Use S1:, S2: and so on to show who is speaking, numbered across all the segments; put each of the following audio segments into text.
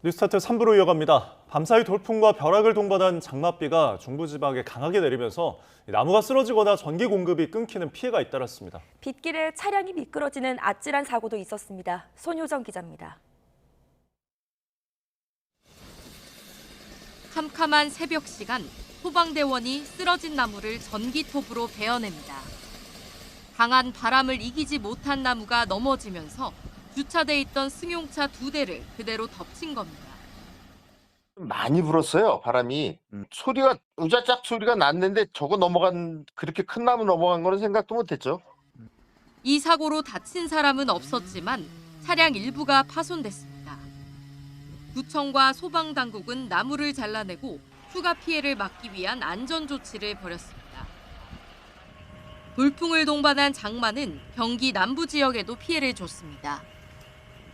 S1: 뉴스타트 3부로 이어갑니다. 밤사이 돌풍과 벼락을 동반한 장맛비가 중부지방에 강하게 내리면서 나무가 쓰러지거나 전기 공급이 끊기는 피해가 잇따랐습니다.
S2: 빗길에 차량이 미끄러지는 아찔한 사고도 있었습니다. 손효정 기자입니다.
S3: 캄캄한 새벽 시간, 소방대원이 쓰러진 나무를 전기톱으로 베어냅니다. 강한 바람을 이기지 못한 나무가 넘어지면서 주차돼 있던 승용차 2대를 그대로 덮친 겁니다.
S4: 많이 불었어요, 바람이. 소리가 우자짝 소리가 났는데 그렇게 큰 나무 넘어간 거는 생각도 못했죠.
S3: 이 사고로 다친 사람은 없었지만 차량 일부가 파손됐습니다. 구청과 소방당국은 나무를 잘라내고 추가 피해를 막기 위한 안전조치를 벌였습니다. 돌풍을 동반한 장마는 경기 남부 지역에도 피해를 줬습니다.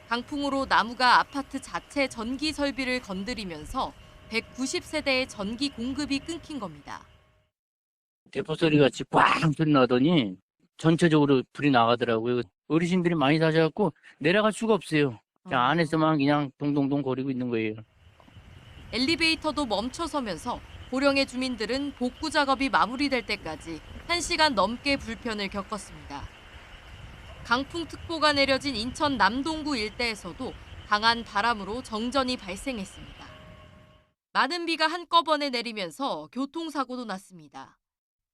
S3: 강풍으로 나무가 아파트 자체 전기 설비를 건드리면서 190세대의 전기 공급이 끊긴 겁니다.
S5: 대포 소리 같이 꽝 소리 나더니 전체적으로 불이 나가더라고요. 어르신들이 많이 사셔갖고 내려갈 수가 없어요. 그냥 안에서만 그냥 동동동 거리고 있는 거예요.
S3: 엘리베이터도 멈춰서면서 고령의 주민들은 복구 작업이 마무리될 때까지 1시간 넘게 불편을 겪었습니다. 강풍특보가 내려진 인천 남동구 일대에서도 강한 바람으로 정전이 발생했습니다. 많은 비가 한꺼번에 내리면서 교통사고도 났습니다.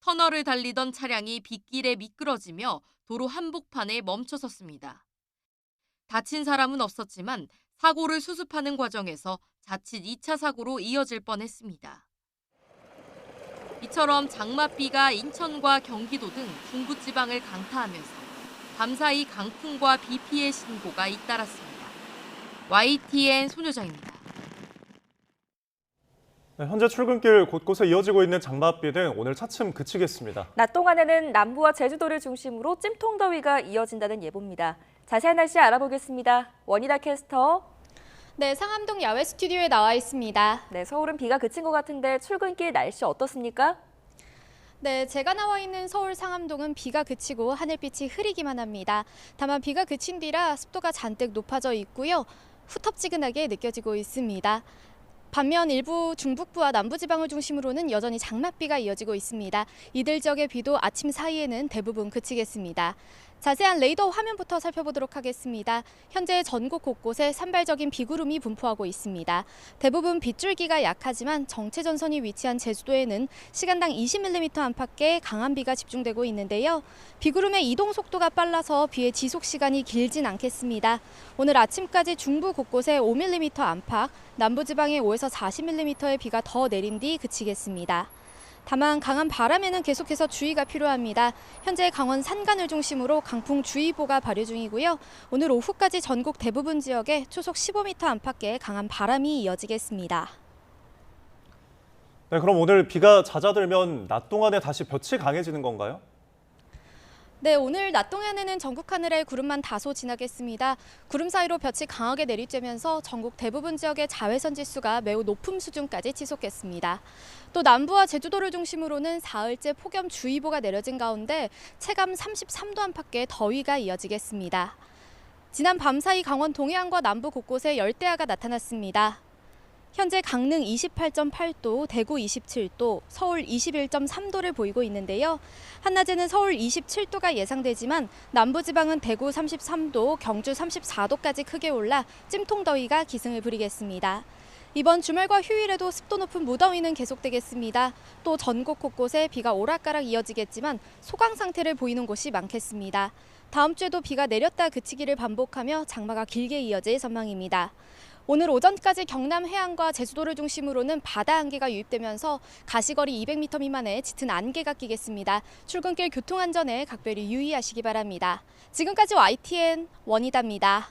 S3: 터널을 달리던 차량이 빗길에 미끄러지며 도로 한복판에 멈춰섰습니다. 다친 사람은 없었지만 사고를 수습하는 과정에서 자칫 2차 사고로 이어질 뻔했습니다. 이처럼 장맛비가 인천과 경기도 등 중부지방을 강타하면서 밤사이 강풍과 비 피해 신고가 잇따랐습니다. YTN 손효정입니다.
S1: 현재 출근길 곳곳에 이어지고 있는 장맛비는 오늘 차츰 그치겠습니다.
S2: 낮 동안에는 남부와 제주도를 중심으로 찜통더위가 이어진다는 예보입니다. 자세한 날씨 알아보겠습니다. 원희다 캐스터.
S6: 네, 상암동 야외 스튜디오에 나와 있습니다.
S2: 네, 서울은 비가 그친 것 같은데 출근길 날씨 어떻습니까?
S6: 네, 제가 나와 있는 서울 상암동은 비가 그치고 하늘빛이 흐리기만 합니다. 다만 비가 그친 뒤라 습도가 잔뜩 높아져 있고요. 후텁지근하게 느껴지고 있습니다. 반면 일부 중북부와 남부지방을 중심으로는 여전히 장맛비가 이어지고 있습니다. 이들 지역의 비도 아침 사이에는 대부분 그치겠습니다. 자세한 레이더 화면부터 살펴보도록 하겠습니다. 현재 전국 곳곳에 산발적인 비구름이 분포하고 있습니다. 대부분 빗줄기가 약하지만 정체전선이 위치한 제주도에는 시간당 20mm 안팎의 강한 비가 집중되고 있는데요. 비구름의 이동 속도가 빨라서 비의 지속 시간이 길진 않겠습니다. 오늘 아침까지 중부 곳곳에 5mm 안팎, 남부지방에 5에서 40mm의 비가 더 내린 뒤 그치겠습니다. 다만 강한 바람에는 계속해서 주의가 필요합니다. 현재 강원 산간을 중심으로 강풍주의보가 발효 중이고요. 오늘 오후까지 전국 대부분 지역에 초속 15m 안팎의 강한 바람이 이어지겠습니다.
S1: 네, 그럼 오늘 비가 잦아들면 낮 동안에 다시 볕이 강해지는 건가요?
S6: 네, 오늘 낮 동안에는 전국 하늘에 구름만 다소 지나겠습니다. 구름 사이로 볕이 강하게 내리쬐면서 전국 대부분 지역의 자외선 지수가 매우 높은 수준까지 치솟겠습니다. 또 남부와 제주도를 중심으로는 사흘째 폭염주의보가 내려진 가운데 체감 33도 안팎의 더위가 이어지겠습니다. 지난 밤사이 강원 동해안과 남부 곳곳에 열대야가 나타났습니다. 현재 강릉 28.8도, 대구 27도, 서울 21.3도를 보이고 있는데요. 한낮에는 서울 27도가 예상되지만 남부지방은 대구 33도, 경주 34도까지 크게 올라 찜통더위가 기승을 부리겠습니다. 이번 주말과 휴일에도 습도 높은 무더위는 계속되겠습니다. 또 전국 곳곳에 비가 오락가락 이어지겠지만 소강 상태를 보이는 곳이 많겠습니다. 다음 주에도 비가 내렸다 그치기를 반복하며 장마가 길게 이어질 전망입니다. 오늘 오전까지 경남 해안과 제주도를 중심으로는 바다 안개가 유입되면서 가시거리 200m 미만의 짙은 안개가 끼겠습니다. 출근길 교통안전에 각별히 유의하시기 바랍니다. 지금까지 YTN 원희다입니다.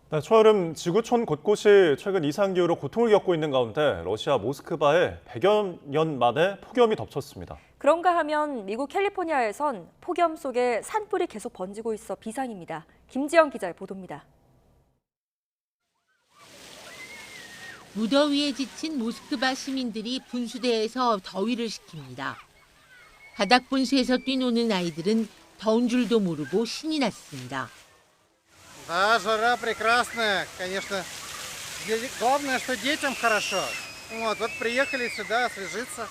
S1: 네, 초여름 지구촌 곳곳이 최근 이상기후로 고통을 겪고 있는 가운데 러시아 모스크바에 100여 년 만에 폭염이 덮쳤습니다.
S2: 그런가 하면 미국 캘리포니아에선 폭염 속에 산불이 계속 번지고 있어 비상입니다. 김지영 기자의 보도입니다.
S7: 무더위에 지친 모스크바 시민들이 분수대에서 더위를 식힙니다. 바닥 분수에서 뛰노는 아이들은 더운 줄도 모르고 신이 났습니다.
S8: Да, жара прекрасная, конечно. Главное, что детям хорошо. Вот приехали сюда освежиться,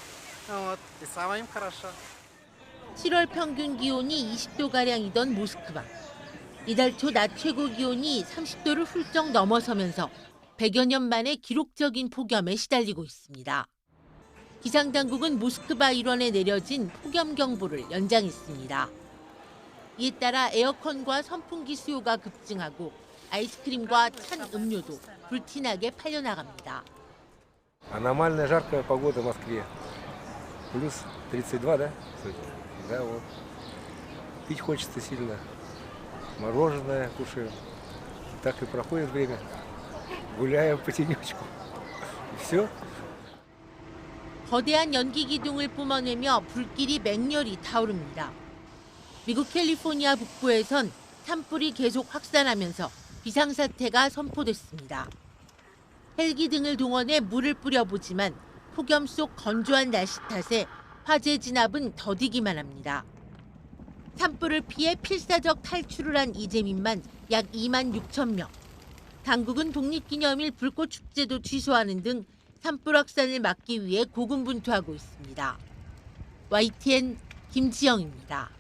S8: и самим хорошо.
S7: 7월 평균 기온이 20도가량이던 모스크바. 이달 초 낮 최고 기온이 30도를 훌쩍 넘어서면서 100여 년 만에 기록적인 폭염에 시달리고 있습니다. 기상당국은 모스크바 일원에 내려진 폭염경보를 연장했습니다. 이에 따라 에어컨과 선풍기 수요가 급증하고 아이스크림과 찬 음료도 불티나게 팔려나갑니다.
S9: Аномально жаркая погода в Москве. Плюс 32, да? Сегодня? Да, вот. Пить хочется сильно. Мороженое кушаем. Так и проходит время. Гуляем по тенечку. И все.
S7: 거대한 연기 기둥을 뿜어내며 불길이 맹렬히 타오릅니다. 미국 캘리포니아 북부에선 산불이 계속 확산하면서 비상사태가 선포됐습니다. 헬기 등을 동원해 물을 뿌려보지만 폭염 속 건조한 날씨 탓에 화재 진압은 더디기만 합니다. 산불을 피해 필사적 탈출을 한 이재민만 약 2만 6천 명. 당국은 독립기념일 불꽃축제도 취소하는 등 산불 확산을 막기 위해 고군분투하고 있습니다. YTN 김지영입니다.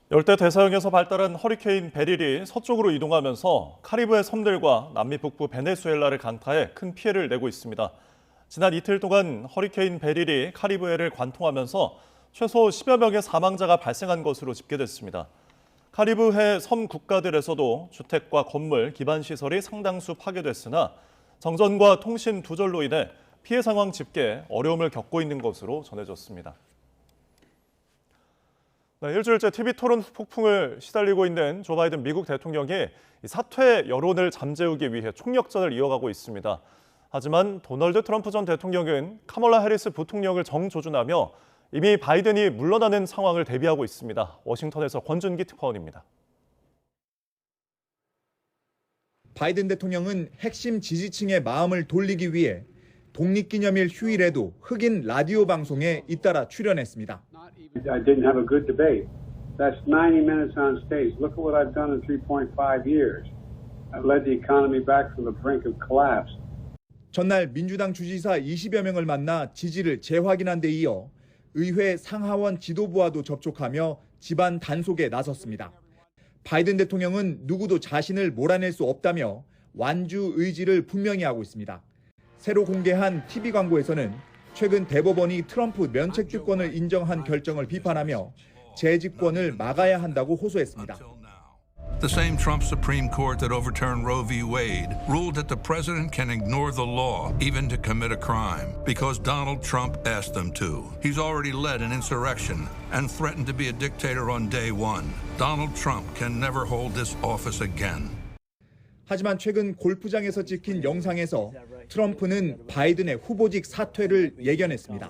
S1: 열대 대서양에서 발달한 허리케인 베릴이 서쪽으로 이동하면서 카리브해 섬들과 남미 북부 베네수엘라를 강타해 큰 피해를 내고 있습니다. 지난 이틀 동안 허리케인 베릴이 카리브해를 관통하면서 최소 10여 명의 사망자가 발생한 것으로 집계됐습니다. 카리브해 섬 국가들에서도 주택과 건물, 기반 시설이 상당수 파괴됐으나 정전과 통신 두절로 인해 피해 상황 집계에 어려움을 겪고 있는 것으로 전해졌습니다. 네, 일주일째 TV 토론 폭풍을 시달리고 있는 조 바이든 미국 대통령이 사퇴 여론을 잠재우기 위해 총력전을 이어가고 있습니다. 하지만 도널드 트럼프 전 대통령은 카멀라 해리스 부통령을 정조준하며 이미 바이든이 물러나는 상황을 대비하고 있습니다. 워싱턴에서 권준기 특파원입니다.
S10: 바이든 대통령은 핵심 지지층의 마음을 돌리기 위해 독립기념일 휴일에도 흑인 라디오 방송에 잇따라 출연했습니다.
S11: I didn't have a good debate. That's 90 minutes on stage. Look at what I've done in 3.5 years. I've led the economy back from the brink of collapse.
S10: 전날 민주당 주지사 20여 명을 만나 지지를 재확인한 데 이어 의회 상하원 지도부와도 접촉하며 집안 단속에 나섰습니다. 바이든 대통령은 누구도 자신을 몰아낼 수 없다며 완주 의지를 분명히 하고 있습니다. 새로 공개한 TV 광고에서는 최근 대법원이 트럼프 면책특권을 인정한 결정을 비판하며 재집권을 막아야 한다고 호소했습니다.
S12: The same Trump Supreme Court that overturned Roe v. Wade ruled that the president can ignore the law even to commit a crime because Donald Trump asked them to. He's already led an insurrection and threatened to be a dictator on day one. Donald Trump can never hold this office again.
S10: 하지만 최근 골프장에서 찍힌 영상에서 트럼프는 바이든의 후보직 사퇴를 예견했습니다.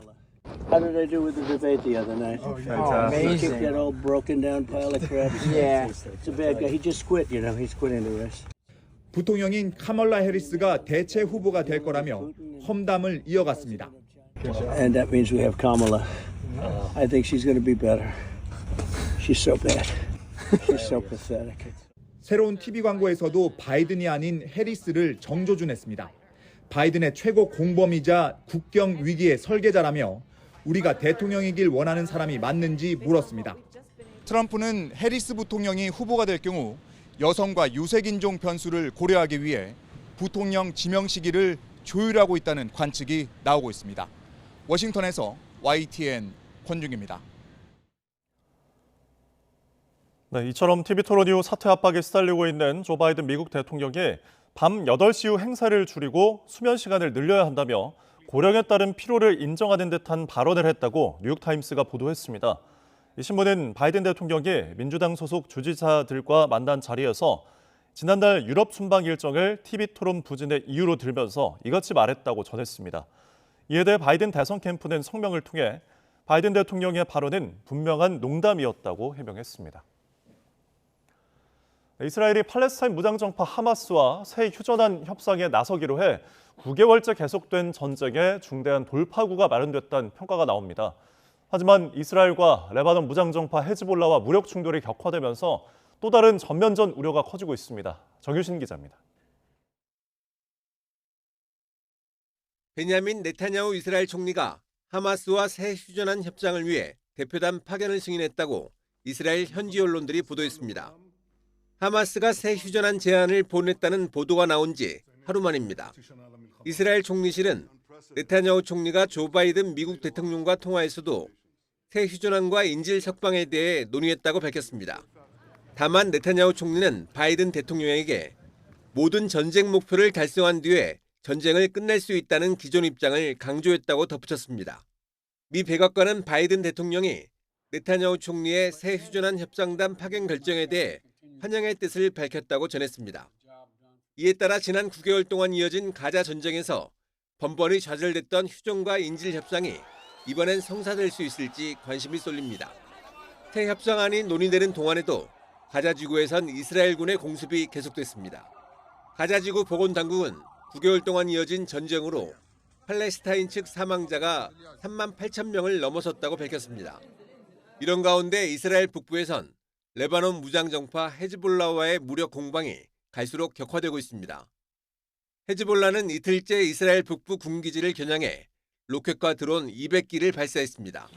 S13: How did I do with the debate the other night?
S14: Oh, fantastic.
S13: He kicked that old broken down pile of crap. Yeah. It's a bad guy. He just quit, you know. He's quitting the race.
S10: 부통령인 카멀라 해리스가 대체 후보가 될 거라며 험담을 이어갔습니다.
S13: And that means we have Kamala. I think she's going to be better. She's so bad. She's so pathetic.
S10: 새로운 TV 광고에서도 바이든이 아닌 해리스를 정조준했습니다. 바이든의 최고 공범이자 국경 위기의 설계자라며 우리가 대통령이길 원하는 사람이 맞는지 물었습니다. 트럼프는 해리스 부통령이 후보가 될 경우 여성과 유색인종 변수를 고려하기 위해 부통령 지명 시기를 조율하고 있다는 관측이 나오고 있습니다. 워싱턴에서 YTN 권중입니다.
S1: 네, 이처럼 TV 토론 이후 사퇴 압박에 시달리고 있는 조 바이든 미국 대통령이 밤 8시 후 행사를 줄이고 수면 시간을 늘려야 한다며 고령에 따른 피로를 인정하는 듯한 발언을 했다고 뉴욕타임스가 보도했습니다. 이 신문은 바이든 대통령이 민주당 소속 주지사들과 만난 자리에서 지난달 유럽 순방 일정을 TV 토론 부진의 이유로 들면서 이같이 말했다고 전했습니다. 이에 대해 바이든 대선 캠프는 성명을 통해 바이든 대통령의 발언은 분명한 농담이었다고 해명했습니다. 이스라엘이 팔레스타인 무장정파 하마스와 새 휴전한 협상에 나서기로 해 9개월째 계속된 전쟁에 중대한 돌파구가 마련됐다는 평가가 나옵니다. 하지만 이스라엘과 레바논 무장정파 헤즈볼라와 무력 충돌이 격화되면서 또 다른 전면전 우려가 커지고 있습니다. 정유신 기자입니다.
S14: 베냐민 네타냐후 이스라엘 총리가 하마스와 새 휴전안 협상을 위해 대표단 파견을 승인했다고 이스라엘 현지 언론들이 보도했습니다. 하마스가 새 휴전안 제안을 보냈다는 보도가 나온 지 하루 만입니다. 이스라엘 총리실은 네타냐후 총리가 조 바이든 미국 대통령과 통화에서도 새 휴전안과 인질 석방에 대해 논의했다고 밝혔습니다. 다만 네타냐후 총리는 바이든 대통령에게 모든 전쟁 목표를 달성한 뒤에 전쟁을 끝낼 수 있다는 기존 입장을 강조했다고 덧붙였습니다. 미 백악관은 바이든 대통령이 네타냐후 총리의 새 휴전안 협상단 파견 결정에 대해 환영의 뜻을 밝혔다고 전했습니다. 이에 따라 지난 9개월 동안 이어진 가자 전쟁에서 번번이 좌절됐던 휴전과 인질 협상이 이번엔 성사될 수 있을지 관심이 쏠립니다. 새 협상안이 논의되는 동안에도 가자 지구에선 이스라엘군의 공습이 계속됐습니다. 가자 지구 보건당국은 9개월 동안 이어진 전쟁으로 팔레스타인 측 사망자가 3만 8천 명을 넘어섰다고 밝혔습니다. 이런 가운데 이스라엘 북부에선 레바논 무장정파 헤즈볼라와의 무력 공방이 갈수록 격화되고 있습니다. 헤즈볼라는 이틀째 이스라엘 북부 군기지를 겨냥해 로켓과 드론 200기를 발사했습니다.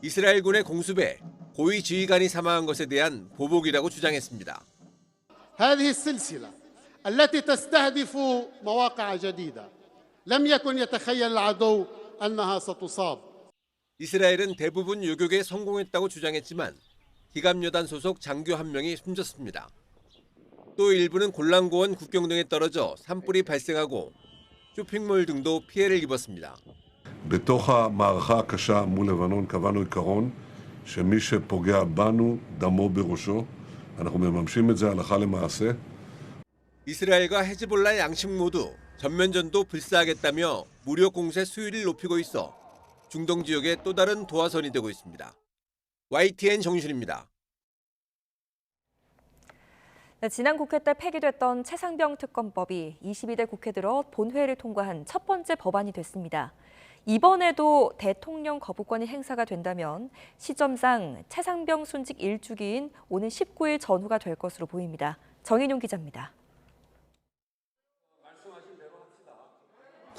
S14: 이스라엘군의 공습에 고위 지휘관이 사망한 것에 대한 보복이라고 주장했습니다.
S15: هذه السلسلة التي تستهدف مواقع جديدة لم يكن يتخيل العدو أنها ستصاب.
S14: 이스라엘은 대부분 요격에 성공했다고 주장했지만 기갑여단 소속 장교 한 명이 숨졌습니다. 또 일부는 골란고원 국경 등에 떨어져 산불이 발생하고 쇼핑몰 등도 피해를 입었습니다.
S16: בתוך המערכה הקשה מול לבנון קבענו עיקרון שמי שפוגע בנו דמו בראשו. אנחנו מממשים את זה הלכה למעשה.
S14: 이스라엘과 헤즈볼라 양측 모두 전면전도 불사하겠다며 무력 공세 수위를 높이고 있어 중동 지역의 또 다른 도화선이 되고 있습니다. YTN 정유실입니다.
S2: 네, 지난 국회 때 폐기됐던 최상병 특검법이 22대 국회 들어 본회의를 통과한 첫 번째 법안이 됐습니다. 이번에도 대통령 거부권이 행사가 된다면 시점상 최상병 순직 1주기인 오는 19일 전후가 될 것으로 보입니다. 정인용 기자입니다.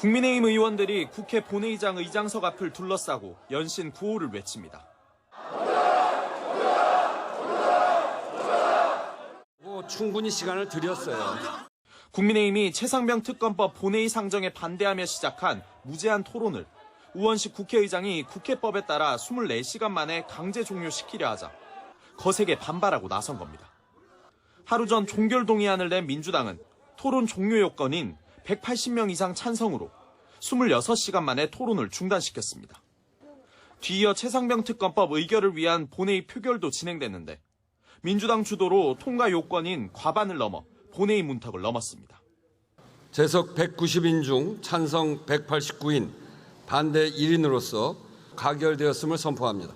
S17: 국민의힘 의원들이 국회 본회의장 의장석 앞을 둘러싸고 연신 구호를 외칩니다.
S18: 충분히 시간을 드렸어요.
S17: 국민의힘이 최상병 특검법 본회의 상정에 반대하며 시작한 무제한 토론을 우원식 국회의장이 국회법에 따라 24시간 만에 강제 종료시키려 하자 거세게 반발하고 나선 겁니다. 하루 전 종결 동의안을 낸 민주당은 토론 종료 요건인 180명 이상 찬성으로 26시간 만에 토론을 중단시켰습니다. 뒤이어 최상병 특검법 의결을 위한 본회의 표결도 진행됐는데 민주당 주도로 통과 요건인 과반을 넘어 본회의 문턱을 넘었습니다.
S18: 재석 190인 중 찬성 189인, 반대 1인으로서 가결되었음을 선포합니다.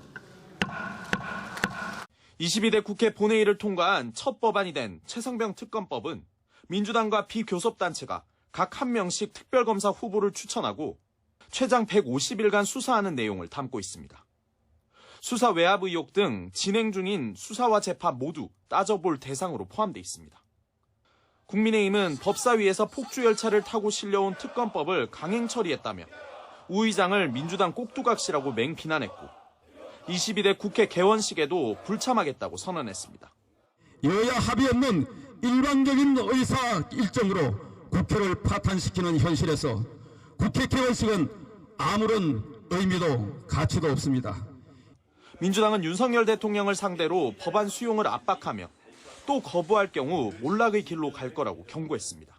S17: 22대 국회 본회의를 통과한 첫 법안이 된 최상병 특검법은 민주당과 비교섭단체가 각 한 명씩 특별검사 후보를 추천하고 최장 150일간 수사하는 내용을 담고 있습니다. 수사 외압 의혹 등 진행 중인 수사와 재판 모두 따져볼 대상으로 포함돼 있습니다. 국민의힘은 법사위에서 폭주 열차를 타고 실려온 특검법을 강행 처리했다며 우 의장을 민주당 꼭두각시라고 맹비난했고 22대 국회 개원식에도 불참하겠다고 선언했습니다.
S19: 여야 합의 없는 일방적인 의사 일정으로 국회를 파탄시키는 현실에서 국회 개원식은 아무런 의미도 가치도 없습니다.
S17: 민주당은 윤석열 대통령을 상대로 법안 수용을 압박하며 또 거부할 경우 몰락의 길로 갈 거라고 경고했습니다.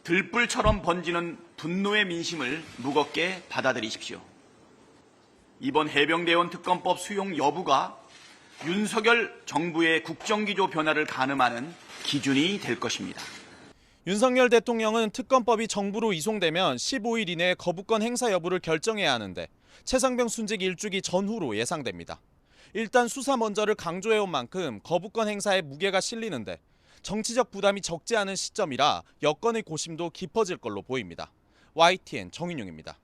S20: 들불처럼 번지는 분노의 민심을 무겁게 받아들이십시오. 이번 해병대원 특검법 수용 여부가 윤석열 정부의 국정기조 변화를 가늠하는 기준이 될 것입니다.
S17: 윤석열 대통령은 특검법이 정부로 이송되면 15일 이내에 거부권 행사 여부를 결정해야 하는데 최상병 순직 1주기 전후로 예상됩니다. 일단 수사 먼저를 강조해온 만큼 거부권 행사에 무게가 실리는데 정치적 부담이 적지 않은 시점이라 여건의 고심도 깊어질 걸로 보입니다. YTN 정인용입니다.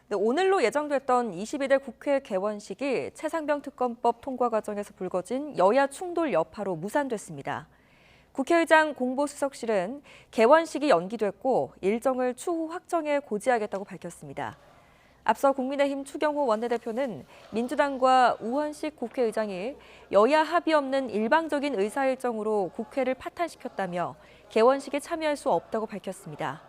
S2: 네, 오늘로 예정됐던 22대 국회 개원식이 최상병 특검법 통과 과정에서 불거진 여야 충돌 여파로 무산됐습니다. 국회의장 공보수석실은 개원식이 연기됐고 일정을 추후 확정해 고지하겠다고 밝혔습니다. 앞서 국민의힘 추경호 원내대표는 민주당과 우원식 국회의장이 여야 합의 없는 일방적인 의사일정으로 국회를 파탄시켰다며 개원식에 참여할 수 없다고 밝혔습니다.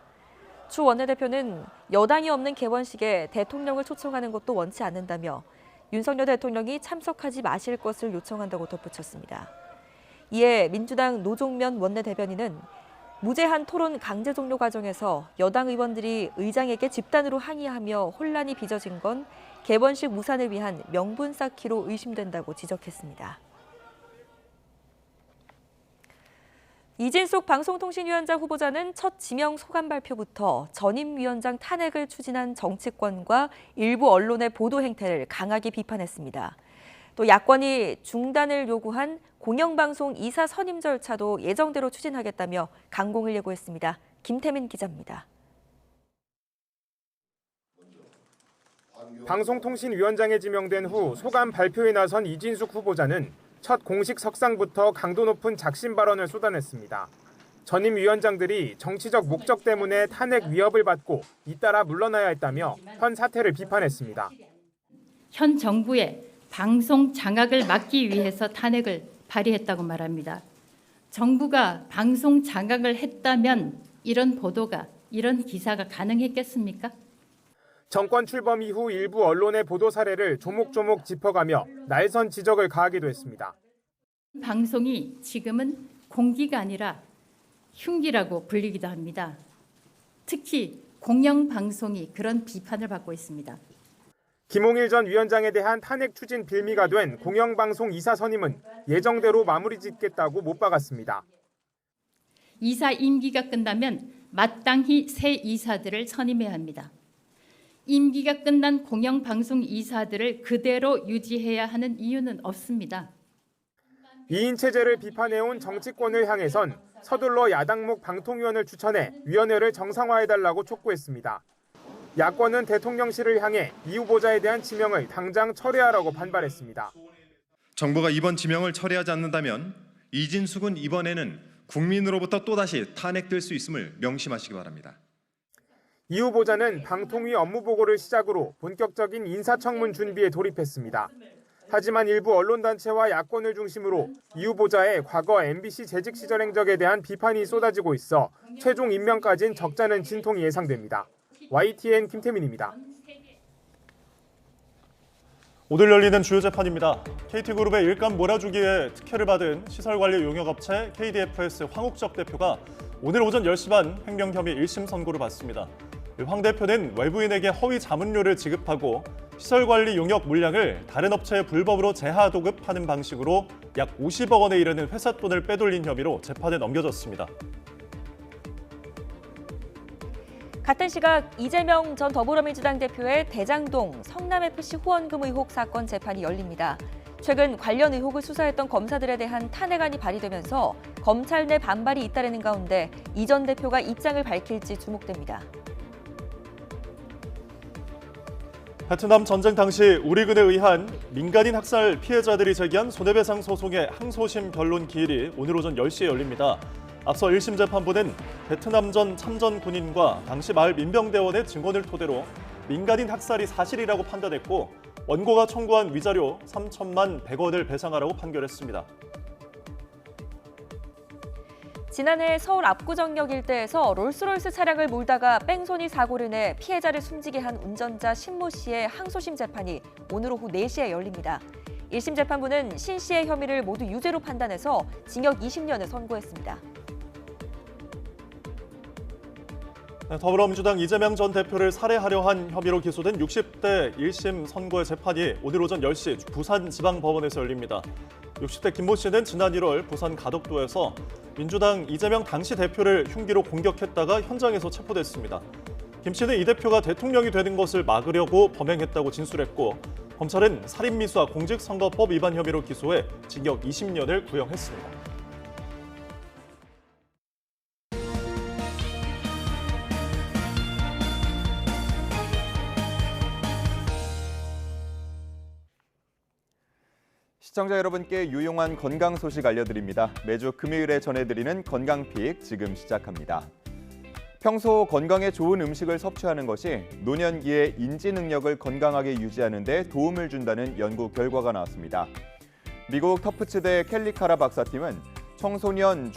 S2: 추 원내대표는 여당이 없는 개원식에 대통령을 초청하는 것도 원치 않는다며 윤석열 대통령이 참석하지 마실 것을 요청한다고 덧붙였습니다. 이에 민주당 노종면 원내대변인은 무제한 토론 강제 종료 과정에서 여당 의원들이 의장에게 집단으로 항의하며 혼란이 빚어진 건 개원식 무산을 위한 명분 쌓기로 의심된다고 지적했습니다. 이진숙 방송통신위원장 후보자는 첫 지명 소감 발표부터 전임 위원장 탄핵을 추진한 정치권과 일부 언론의 보도 행태를 강하게 비판했습니다. 또 야권이 중단을 요구한 공영방송 이사 선임 절차도 예정대로 추진하겠다며 강공을 예고했습니다. 김태민 기자입니다.
S21: 방송통신위원장에 지명된 후 소감 발표에 나선 이진숙 후보자는 첫 공식 석상부터 강도 높은 작심 발언을 쏟아냈습니다. 전임 위원장들이 정치적 목적 때문에 탄핵 위협을 받고 잇따라 물러나야 했다며 현 사태를 비판했습니다.
S22: 현 정부의 방송 장악을 막기 위해서 탄핵을 발의했다고 말합니다. 정부가 방송 장악을 했다면 이런 보도가, 이런 기사가 가능했겠습니까?
S21: 정권 출범 이후 일부 언론의 보도 사례를 조목조목 짚어가며 날선 지적을 가하기도 했습니다.
S22: 방송이 지금은 공기가 아니라 흉기라고 불리기도 합니다. 특히 공영방송이 그런 비판을 받고 있습니다.
S21: 김홍일 전 위원장에 대한 탄핵 추진 빌미가 된 공영방송 이사 선임은 예정대로 마무리 짓겠다고 못 박았습니다.
S22: 이사 임기가 끝나면 마땅히 새 이사들을 선임해야 합니다. 임기가 끝난 공영방송 이사들을 그대로 유지해야 하는 이유는 없습니다.
S21: 2인 체제를 비판해온 정치권을 향해선 서둘러 야당목 방통위원을 추천해 위원회를 정상화해달라고 촉구했습니다. 야권은 대통령실을 향해 이 후보자에 대한 지명을 당장 철회하라고 반발했습니다.
S23: 정부가 이번 지명을 철회하지 않는다면 이진숙은 이번에는 국민으로부터 또다시 탄핵될 수 있음을 명심하시기 바랍니다.
S21: 이 후보자는 방통위 업무 보고를 시작으로 본격적인 인사청문 준비에 돌입했습니다. 하지만 일부 언론단체와 야권을 중심으로 이 후보자의 과거 MBC 재직 시절 행적에 대한 비판이 쏟아지고 있어 최종 임명까지는 적잖은 진통이 예상됩니다. YTN 김태민입니다.
S1: 오늘 열리는 주요 재판입니다. KT그룹의 일감 몰아주기에 특혜를 받은 시설관리 용역업체 KDFS 황욱적 대표가 오늘 오전 10시 반 횡령 혐의 1심 선고를 받습니다. 황 대표는 외부인에게 허위 자문료를 지급하고 시설관리 용역 물량을 다른 업체에 불법으로 재하 도급하는 방식으로 약 50억 원에 이르는 회사 돈을 빼돌린 혐의로 재판에 넘겨졌습니다.
S2: 같은 시각 이재명 전 더불어민주당 대표의 대장동 성남FC 후원금 의혹 사건 재판이 열립니다. 최근 관련 의혹을 수사했던 검사들에 대한 탄핵안이 발의되면서 검찰 내 반발이 잇따르는 가운데 이 전 대표가 입장을 밝힐지 주목됩니다.
S1: 베트남 전쟁 당시 우리군에 의한 민간인 학살 피해자들이 제기한 손해배상 소송의 항소심 변론 기일이 오늘 오전 10시에 열립니다. 앞서 1심 재판부는 베트남전 참전 군인과 당시 마을 민병대원의 증언을 토대로 민간인 학살이 사실이라고 판단했고 원고가 청구한 위자료 3천만 100원을 배상하라고 판결했습니다.
S2: 지난해 서울 압구정역 일대에서 롤스로이스 차량을 몰다가 뺑소니 사고를 내 피해자를 숨지게 한 운전자 신모 씨의 항소심 재판이 오늘 오후 4시에 열립니다. 1심 재판부는 신 씨의 혐의를 모두 유죄로 판단해서 징역 20년을 선고했습니다.
S1: 더불어민주당 이재명 전 대표를 살해하려 한 혐의로 기소된 60대 1심 선고의 재판이 오늘 오전 10시 부산지방법원에서 열립니다. 60대 김모 씨는 지난 1월 부산 가덕도에서 민주당 이재명 당시 대표를 흉기로 공격했다가 현장에서 체포됐습니다. 김 씨는 이 대표가 대통령이 되는 것을 막으려고 범행했다고 진술했고 검찰은 살인미수와 공직선거법 위반 혐의로 기소해 징역 20년을 구형했습니다.
S3: 시청자 여러분께 유용한 건강 소식 알려드립니다. 매주 금요일에 전해드리는 건강픽 지금 시작합니다. 평소 건강에 좋은 음식을 섭취하는 것이 노년기의 인지 능력을 건강하게 유지하는 데 도움을 준다는 연구 결과가 나왔습니다. 미국 터프츠대 켈리 카라 박사팀은 청소년,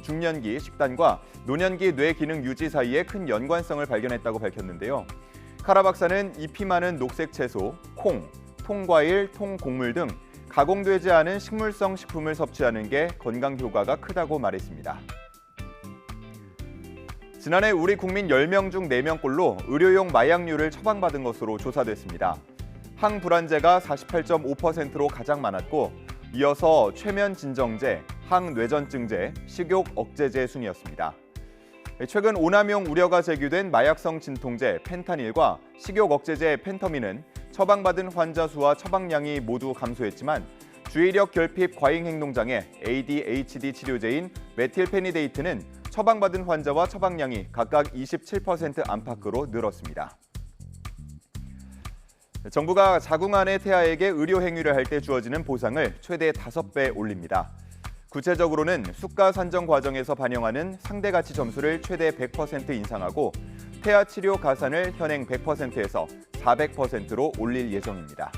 S3: 중년기 식단과 노년기 뇌 기능 유지 사이에 큰 연관성을 발견했다고 밝혔는데요. 카라 박사는 잎이 많은 녹색 채소, 콩, 통과일, 통곡물 등 가공되지 않은 식물성 식품을 섭취하는 게 건강 효과가 크다고 말했습니다. 지난해 우리 국민 10명 중 4명꼴로 의료용 마약류를 처방받은 것으로 조사됐습니다. 항불안제가 48.5%로 가장 많았고 이어서 최면 진정제, 항뇌전증제, 식욕 억제제 순이었습니다. 최근 오남용 우려가 제기된 마약성 진통제 펜타닐과 식욕 억제제 펜터민은 처방받은 환자 수와 처방량이 모두 감소했지만 주의력 결핍 과잉 행동장애 ADHD 치료제인 메틸페니데이트는 처방받은 환자와 처방량이 각각 27% 안팎으로 늘었습니다. 정부가 자궁안의 태아에게 의료 행위를 할 때 주어지는 보상을 최대 5배 올립니다. 구체적으로는 수가 산정 과정에서 반영하는 상대가치 점수를 최대 100% 인상하고 태아 치료 가산을 현행 100%에서 400%로 올릴 예정입니다.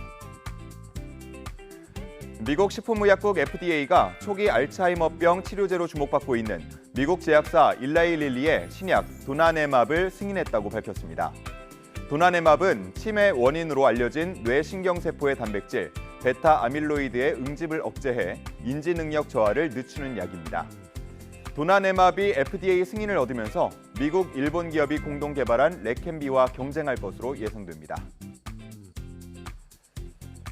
S3: 미국 식품의약국 FDA가 초기 알츠하이머병 치료제로 주목받고 있는 미국 제약사 일라이 릴리의 신약 도나네맙을 승인했다고 밝혔습니다. 도나네맙은 치매 원인으로 알려진 뇌신경세포의 단백질 베타 아밀로이드의 응집을 억제해 인지 능력 저하를 늦추는 약입니다. 도나네맙이 FDA 승인을 얻으면서 미국, 일본 기업이 공동 개발한 레켐비와 경쟁할 것으로 예상됩니다.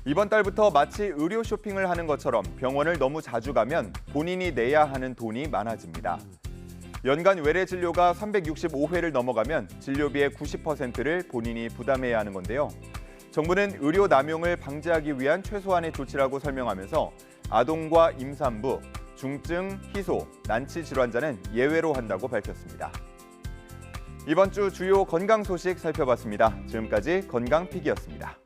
S3: 이번 달부터 마치 의료 쇼핑을 하는 것처럼 병원을 너무 자주 가면 본인이 내야 하는 돈이 많아집니다. 연간 외래 진료가 365회를 넘어가면 진료비의 90%를 본인이 부담해야 하는 건데요. 정부는 의료 남용을 방지하기 위한 최소한의 조치라고 설명하면서 아동과 임산부, 중증, 희소, 난치 질환자는 예외로 한다고 밝혔습니다. 이번 주 주요 건강 소식 살펴봤습니다. 지금까지 건강픽이었습니다.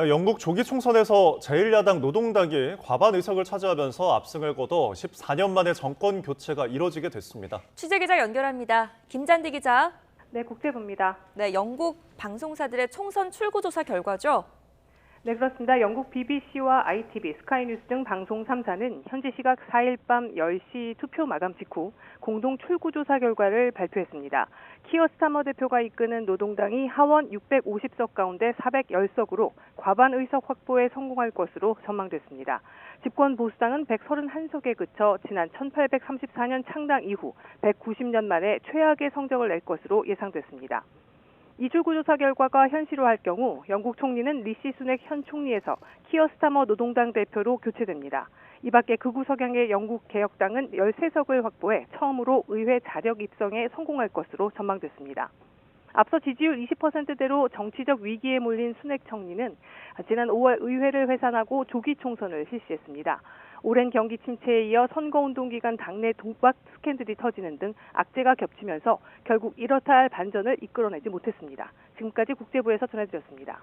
S1: 영국 조기 총선에서 제1야당 노동당이 과반 의석을 차지하면서 압승을 거둬 14년 만에 정권 교체가 이뤄지게 됐습니다.
S2: 취재기자 연결합니다. 김잔디 기자.
S4: 네, 국제부입니다.
S2: 네, 영국 방송사들의 총선 출구조사 결과죠?
S4: 네, 그렇습니다. 영국 BBC와 ITV, 스카이뉴스 등 방송 3사는 현지 시각 4일 밤 10시 투표 마감 직후 공동 출구조사 결과를 발표했습니다. 키어 스타머 대표가 이끄는 노동당이 하원 650석 가운데 410석으로 과반 의석 확보에 성공할 것으로 전망됐습니다. 집권 보수당은 131석에 그쳐 지난 1834년 창당 이후 190년 만에 최악의 성적을 낼 것으로 예상됐습니다. 이 출구조사 결과가 현실화할 경우 영국 총리는 리시 수넥 현 총리에서 키어 스타머 노동당 대표로 교체됩니다. 이 밖에 극우 성향의 영국 개혁당은 13석을 확보해 처음으로 의회 자력 입성에 성공할 것으로 전망됐습니다. 앞서 지지율 20%대로 정치적 위기에 몰린 수넥 총리는 지난 5월 의회를 해산하고 조기 총선을 실시했습니다. 오랜 경기 침체에 이어 선거운동 기간 당내 도박 스캔들이 터지는 등 악재가 겹치면서 결국 이렇다 할 반전을 이끌어내지 못했습니다. 지금까지 국제부에서 전해드렸습니다.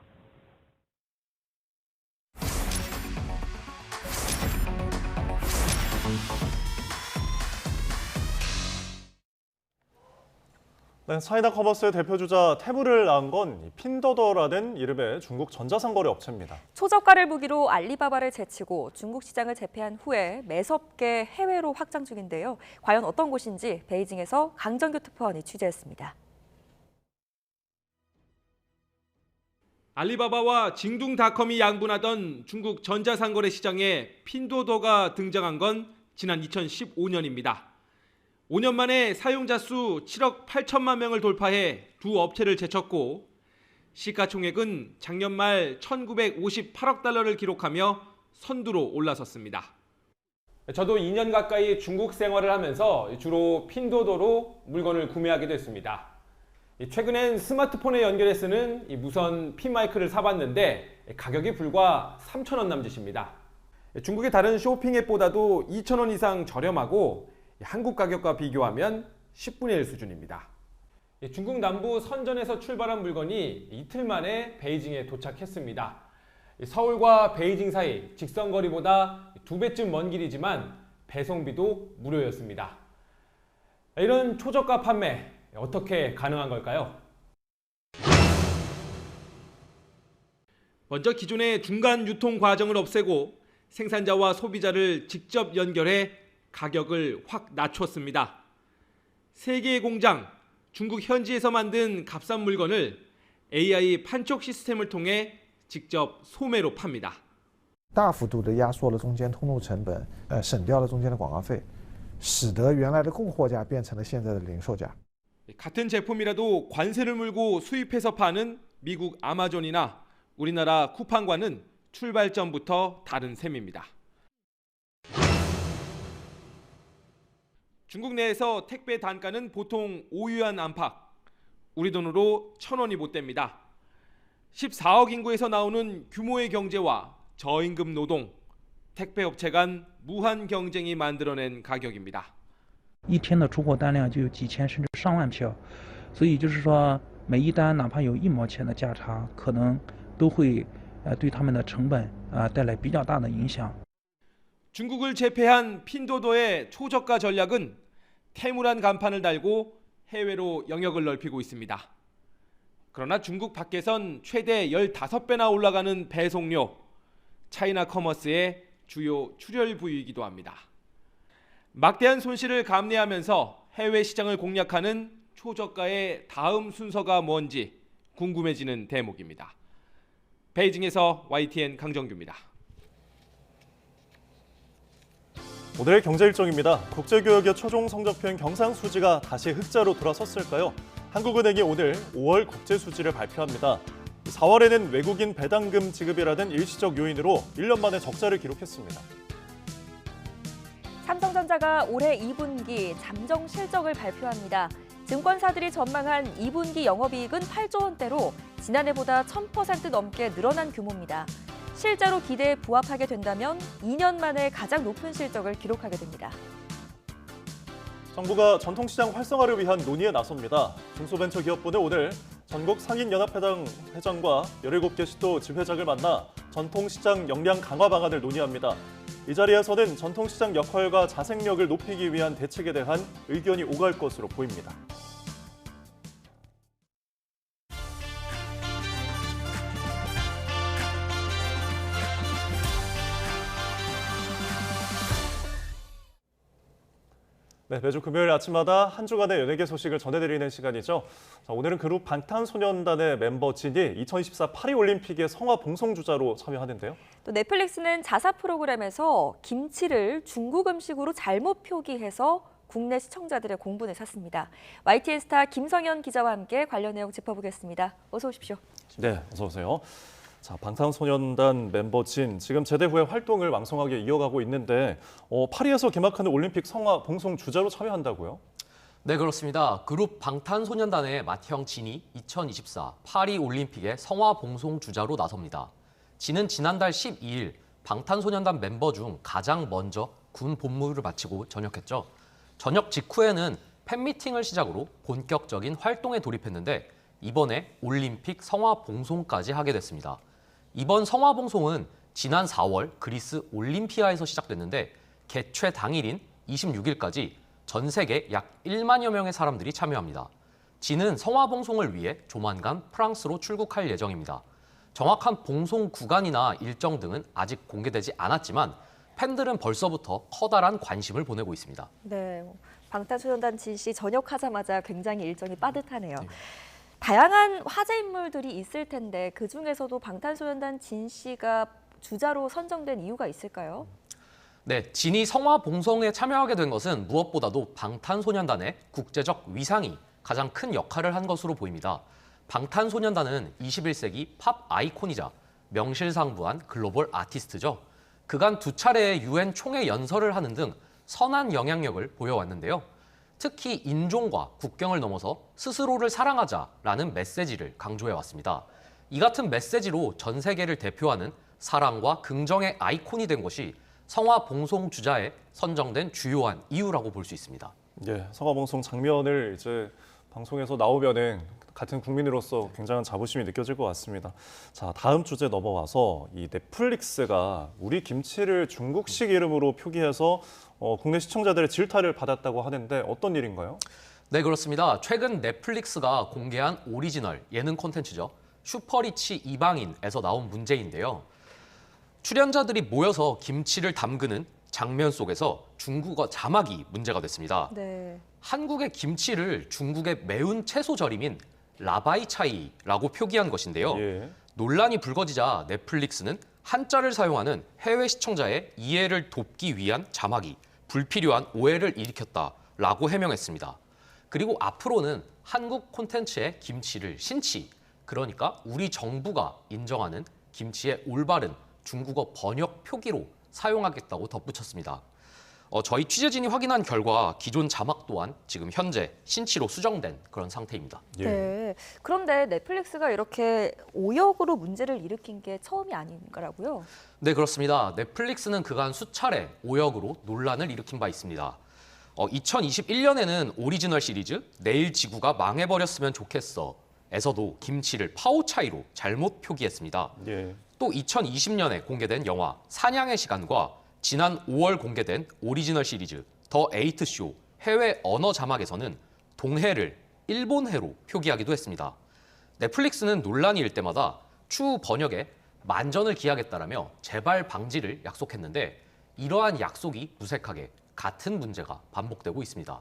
S1: 네, 차이나 커머스의 대표주자 테무를 낳은 건 핀더더라는 이름의 중국 전자상거래 업체입니다.
S2: 초저가를 무기로 알리바바를 제치고 중국 시장을 제패한 후에 매섭게 해외로 확장 중인데요. 과연 어떤 곳인지 베이징에서 강정규 특파원이 취재했습니다.
S5: 알리바바와 징둥닷컴이 양분하던 중국 전자상거래 시장에 핀도더가 등장한 건 지난 2015년입니다. 5년 만에 사용자 수 7억 8천만 명을 돌파해 두 업체를 제쳤고 시가총액은 작년 말 1958억 달러를 기록하며 선두로 올라섰습니다.
S24: 저도 2년 가까이 중국 생활을 하면서 주로 핀도더로 물건을 구매하게 됐습니다. 최근엔 스마트폰에 연결해 쓰는 무선 핀 마이크를 사봤는데 가격이 불과 3,000원 남짓입니다. 중국의 다른 쇼핑 앱보다도 2,000원 이상 저렴하고 한국 가격과 비교하면 10분의 1 수준입니다. 중국 남부 선전에서 출발한 물건이 이틀 만에 베이징에 도착했습니다. 서울과 베이징 사이 직선거리보다 2배쯤 먼 길이지만 배송비도 무료였습니다. 이런 초저가 판매 어떻게 가능한 걸까요?
S5: 먼저 기존의 중간 유통 과정을 없애고 생산자와 소비자를 직접 연결해 가격을 확 낮췄습니다. 3개의 공장, 중국 현지에서 만든 값싼 물건을 AI 판촉 시스템을 통해 직접 소매로 팝니다.
S6: 大幅度地压缩了中间通路成本，省掉了中间的广告费，使得原来的供货价变成了现在的零售价。
S5: 같은 제품이라도 관세를 물고 수입해서 파는 미국 아마존이나 우리나라 쿠팡과는 출발점부터 다른 셈입니다. 중국 내에서 택배 단가는 보통 5위안 안팎, 우리 돈으로 1,000원이 못 됩니다. 14억 인구에서 나오는 규모의 경제와 저임금 노동, 택배업체 간 무한 경쟁이 만들어낸 가격입니다.
S7: 一天的出货单量就有几千甚至上万票，所以就是说每一单哪怕有1毛钱的价差，可能都会对他们的成本带来比较大的影响。
S5: 중국을 제패한 핀도도의 초저가 전략은 태무란 간판을 달고 해외로 영역을 넓히고 있습니다. 그러나 중국 밖에선 최대 15배나 올라가는 배송료, 차이나 커머스의 주요 출혈 부위이기도 합니다. 막대한 손실을 감내하면서 해외 시장을 공략하는 초저가의 다음 순서가 뭔지 궁금해지는 대목입니다. 베이징에서 YTN 강정규입니다.
S1: 오늘의 경제 일정입니다. 국제교역의 최종 성적표인 경상수지가 다시 흑자로 돌아섰을까요? 한국은행이 오늘 5월 국제수지를 발표합니다. 4월에는 외국인 배당금 지급이라는 일시적 요인으로 1년 만에 적자를 기록했습니다.
S2: 삼성전자가 올해 2분기 잠정 실적을 발표합니다. 증권사들이 전망한 2분기 영업이익은 8조 원대로 지난해보다 1000% 넘게 늘어난 규모입니다. 실제로 기대에 부합하게 된다면 2년 만에 가장 높은 실적을 기록하게 됩니다.
S1: 정부가 전통시장 활성화를 위한 논의에 나섭니다. 중소벤처기업부는 오늘 전국 상인연합회장 회장과 17개 시도 지회장을 만나 전통시장 역량 강화 방안을 논의합니다. 이 자리에서는 전통시장 역할과 자생력을 높이기 위한 대책에 대한 의견이 오갈 것으로 보입니다. 네, 매주 금요일 아침마다 한 주간의 연예계 소식을 전해드리는 시간이죠. 자, 오늘은 그룹 방탄소년단의 멤버 진이 2024 파리올림픽의 성화 봉송주자로 참여하는데요.
S2: 또 넷플릭스는 자사 프로그램에서 김치를 중국 음식으로 잘못 표기해서 국내 시청자들의 공분을 샀습니다. YTN 스타 김성현 기자와 함께 관련 내용 짚어보겠습니다. 어서 오십시오.
S1: 네, 어서 오세요. 자, 방탄소년단 멤버 진, 지금 제대 후에 활동을 왕성하게 이어가고 있는데 파리에서 개막하는 올림픽 성화 봉송 주자로 참여한다고요?
S8: 네, 그렇습니다. 그룹 방탄소년단의 맏형 진이 2024 파리 올림픽의 성화 봉송 주자로 나섭니다. 진은 지난달 12일 방탄소년단 멤버 중 가장 먼저 군 복무를 마치고 전역했죠. 전역 직후에는 팬미팅을 시작으로 본격적인 활동에 돌입했는데 이번에 올림픽 성화 봉송까지 하게 됐습니다. 이번 성화 봉송은 지난 4월 그리스 올림피아에서 시작됐는데 개최 당일인 26일까지 전 세계 약 1만여 명의 사람들이 참여합니다. 진은 성화 봉송을 위해 조만간 프랑스로 출국할 예정입니다. 정확한 봉송 구간이나 일정 등은 아직 공개되지 않았지만 팬들은 벌써부터 커다란 관심을 보내고 있습니다.
S2: 네, 방탄소년단 진 씨 전역하자마자 굉장히 일정이 빠듯하네요. 네. 다양한 화제 인물들이 있을 텐데 그중에서도 방탄소년단 진 씨가 주자로 선정된 이유가 있을까요?
S8: 네, 진이 성화 봉송에 참여하게 된 것은 무엇보다도 방탄소년단의 국제적 위상이 가장 큰 역할을 한 것으로 보입니다. 방탄소년단은 21세기 팝 아이콘이자 명실상부한 글로벌 아티스트죠. 그간 2차례의 UN 총회 연설을 하는 등 선한 영향력을 보여왔는데요. 특히 인종과 국경을 넘어서 스스로를 사랑하자라는 메시지를 강조해왔습니다. 이 같은 메시지로 전 세계를 대표하는 사랑과 긍정의 아이콘이 된 것이 성화 봉송 주자에 선정된 주요한 이유라고 볼 수 있습니다.
S1: 예, 성화봉송 장면을 이제 방송에서 나오면은 같은 국민으로서 굉장한 자부심이 느껴질 것 같습니다. 자, 다음 주제 넘어와서 이 넷플릭스가 우리 김치를 중국식 이름으로 표기해서 국내 시청자들의 질타를 받았다고 하는데 어떤 일인가요?
S8: 네, 그렇습니다. 최근 넷플릭스가 공개한 오리지널 예능 콘텐츠죠. 슈퍼리치 이방인에서 나온 문제인데요. 출연자들이 모여서 김치를 담그는 장면 속에서 중국어 자막이 문제가 됐습니다.
S2: 네.
S8: 한국의 김치를 중국의 매운 채소 절임인 라바이차이라고 표기한 것인데요.
S1: 예.
S8: 논란이 불거지자 넷플릭스는 한자를 사용하는 해외 시청자의 이해를 돕기 위한 자막이 불필요한 오해를 일으켰다라고 해명했습니다. 그리고 앞으로는 한국 콘텐츠의 김치를 신치, 그러니까 우리 정부가 인정하는 김치의 올바른 중국어 번역 표기로 사용하겠다고 덧붙였습니다. 저희 취재진이 확인한 결과 기존 자막 또한 지금 현재 신치로 수정된 그런 상태입니다.
S1: 예.
S2: 네. 그런데 넷플릭스가 이렇게 오역으로 문제를 일으킨 게 처음이 아닌가라고요?
S8: 네, 그렇습니다. 넷플릭스는 그간 수차례 오역으로 논란을 일으킨 바 있습니다. 2021년에는 오리지널 시리즈 내일 지구가 망해버렸으면 좋겠어 에서도 김치를 파오차이로 잘못 표기했습니다.
S1: 예.
S8: 또 2020년에 공개된 영화 사냥의 시간과 지난 5월 공개된 오리지널 시리즈 더 에이트 쇼 해외 언어 자막에서는 동해를 일본해로 표기하기도 했습니다. 넷플릭스는 논란이 일 때마다 추후 번역에 만전을 기하겠다라며 재발 방지를 약속했는데 이러한 약속이 무색하게 같은 문제가 반복되고 있습니다.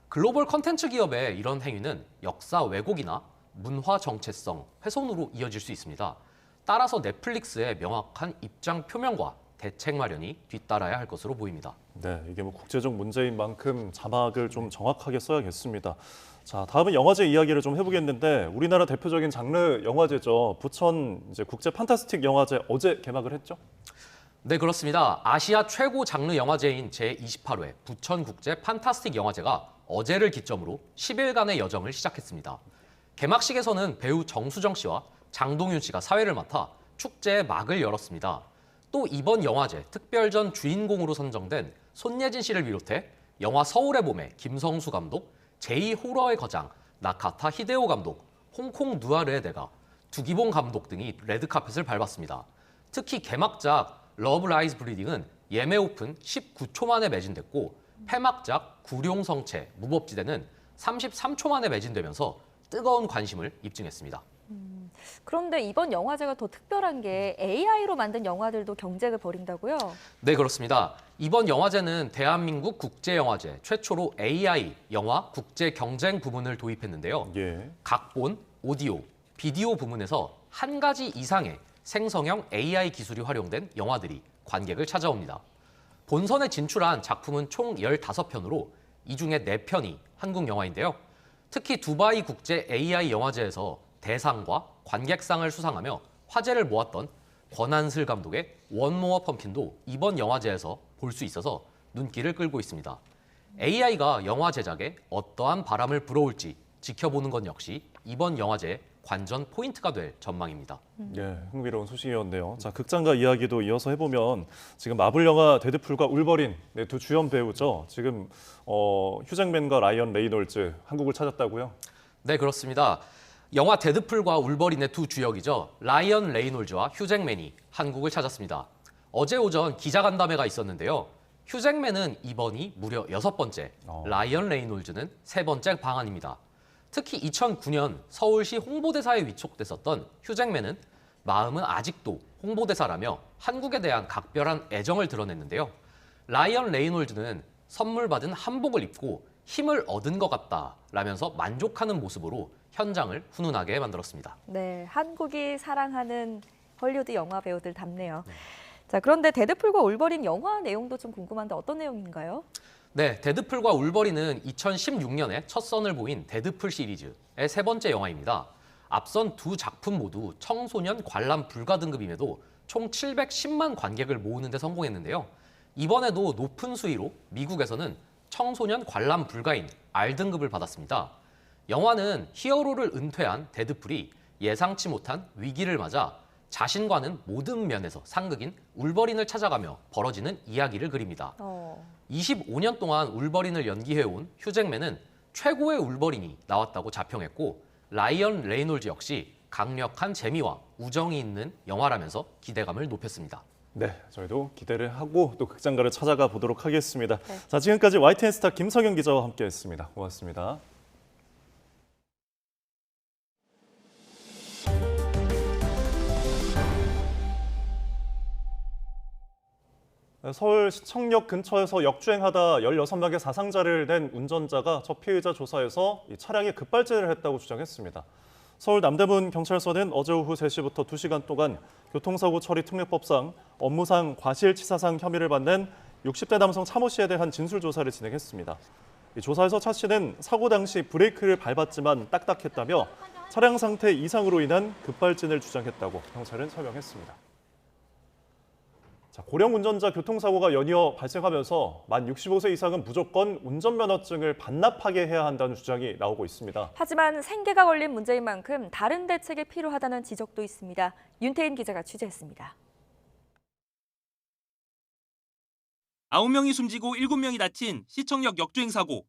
S8: 글로벌 컨텐츠 기업의 이런 행위는 역사 왜곡이나 문화 정체성 훼손으로 이어질 수 있습니다. 따라서 넷플릭스의 명확한 입장 표명과 대책 마련이 뒤따라야 할 것으로 보입니다.
S1: 네, 이게 뭐 국제적 문제인 만큼 자막을 좀 정확하게 써야겠습니다. 자, 다음은 영화제 이야기를 좀 해보겠는데 우리나라 대표적인 장르 영화제죠. 부천 이제 국제 판타스틱 영화제 어제 개막을 했죠?
S8: 네, 그렇습니다. 아시아 최고 장르 영화제인 제28회 부천 국제 판타스틱 영화제가 어제를 기점으로 10일간의 여정을 시작했습니다. 개막식에서는 배우 정수정 씨와 장동윤 씨가 사회를 맡아 축제의 막을 열었습니다. 또 이번 영화제 특별전 주인공으로 선정된 손예진 씨를 비롯해 영화 서울의 봄의 김성수 감독, 제2호러의 거장 나카타 히데오 감독, 홍콩 누아르의 대가, 두기봉 감독 등이 레드카펫을 밟았습니다. 특히 개막작 러브 라이즈 브리딩은 예매 오픈 19초 만에 매진됐고 폐막작 구룡성체 무법지대는 33초 만에 매진되면서 뜨거운 관심을 입증했습니다.
S2: 그런데 이번 영화제가 더 특별한 게 AI로 만든 영화들도 경쟁을 벌인다고요?
S8: 네, 그렇습니다. 이번 영화제는 대한민국 국제영화제 최초로 AI 영화 국제 경쟁 부문을 도입했는데요.
S1: 예.
S8: 각본, 오디오, 비디오 부문에서 한 가지 이상의 생성형 AI 기술이 활용된 영화들이 관객을 찾아옵니다. 본선에 진출한 작품은 총 15편으로 이 중에 4편이 한국 영화인데요. 특히 두바이 국제 AI 영화제에서 대상과 관객상을 수상하며 화제를 모았던 권한슬 감독의 원모어 펌킨도 이번 영화제에서 볼 수 있어서 눈길을 끌고 있습니다. AI가 영화 제작에 어떠한 바람을 불어올지 지켜보는 것 역시 이번 영화제의 관전 포인트가 될 전망입니다.
S1: 예, 흥미로운 소식이었네요. 자, 극장가 이야기도 이어서 해보면 지금 마블 영화 데드풀과 울버린 네, 두 주연 배우죠. 지금 휴잭맨과 라이언 레이놀즈 한국을 찾았다고요?
S8: 네, 그렇습니다. 영화 데드풀과 울버린의 두 주역이죠. 라이언 레이놀즈와 휴잭맨이 한국을 찾았습니다. 어제 오전 기자간담회가 있었는데요. 휴잭맨은 이번이 무려 6번째, 라이언 레이놀즈는 3번째 방한입니다. 특히 2009년 서울시 홍보대사에 위촉됐었던 휴잭맨은 마음은 아직도 홍보대사라며 한국에 대한 각별한 애정을 드러냈는데요. 라이언 레이놀즈는 선물 받은 한복을 입고 힘을 얻은 것 같다라면서 만족하는 모습으로 현장을 훈훈하게 만들었습니다.
S2: 네, 한국이 사랑하는 헐리우드 영화 배우들답네요. 자, 그런데 데드풀과 울버린 영화 내용도 좀 궁금한데 어떤 내용인가요?
S8: 네, 데드풀과 울버린은 2016년에 첫 선을 보인 데드풀 시리즈의 3번째 영화입니다. 앞선 두 작품 모두 청소년 관람 불가 등급임에도 총 710만 관객을 모으는 데 성공했는데요. 이번에도 높은 수위로 미국에서는 청소년 관람 불가인 R등급을 받았습니다. 영화는 히어로를 은퇴한 데드풀이 예상치 못한 위기를 맞아 자신과는 모든 면에서 상극인 울버린을 찾아가며 벌어지는 이야기를 그립니다. 25년 동안 울버린을 연기해온 휴 잭맨은 최고의 울버린이 나왔다고 자평했고 라이언 레이놀즈 역시 강력한 재미와 우정이 있는 영화라면서 기대감을 높였습니다.
S1: 네, 저희도 기대를 하고 또 극장가를 찾아가 보도록 하겠습니다. 자, 지금까지 YTN 스타 김성현 기자와 함께했습니다. 고맙습니다. 서울 시청역 근처에서 역주행하다 16명의 사상자를 낸 운전자가 저 피의자 조사에서 이 차량에 급발진을 했다고 주장했습니다. 서울 남대문 경찰서는 어제 오후 3시부터 2시간 동안 교통사고 처리 특례법상 업무상 과실치사상 혐의를 받는 60대 남성 차모 씨에 대한 진술조사를 진행했습니다. 이 조사에서 차 씨는 사고 당시 브레이크를 밟았지만 딱딱했다며 차량 상태 이상으로 인한 급발진을 주장했다고 경찰은 설명했습니다. 고령 운전자 교통사고가 연이어 발생하면서 만 65세 이상은 무조건 운전면허증을 반납하게 해야 한다는 주장이 나오고 있습니다.
S2: 하지만 생계가 걸린 문제인 만큼 다른 대책이 필요하다는 지적도 있습니다. 윤태인 기자가 취재했습니다.
S9: 9명이 숨지고 7명이 다친 시청역 역주행 사고.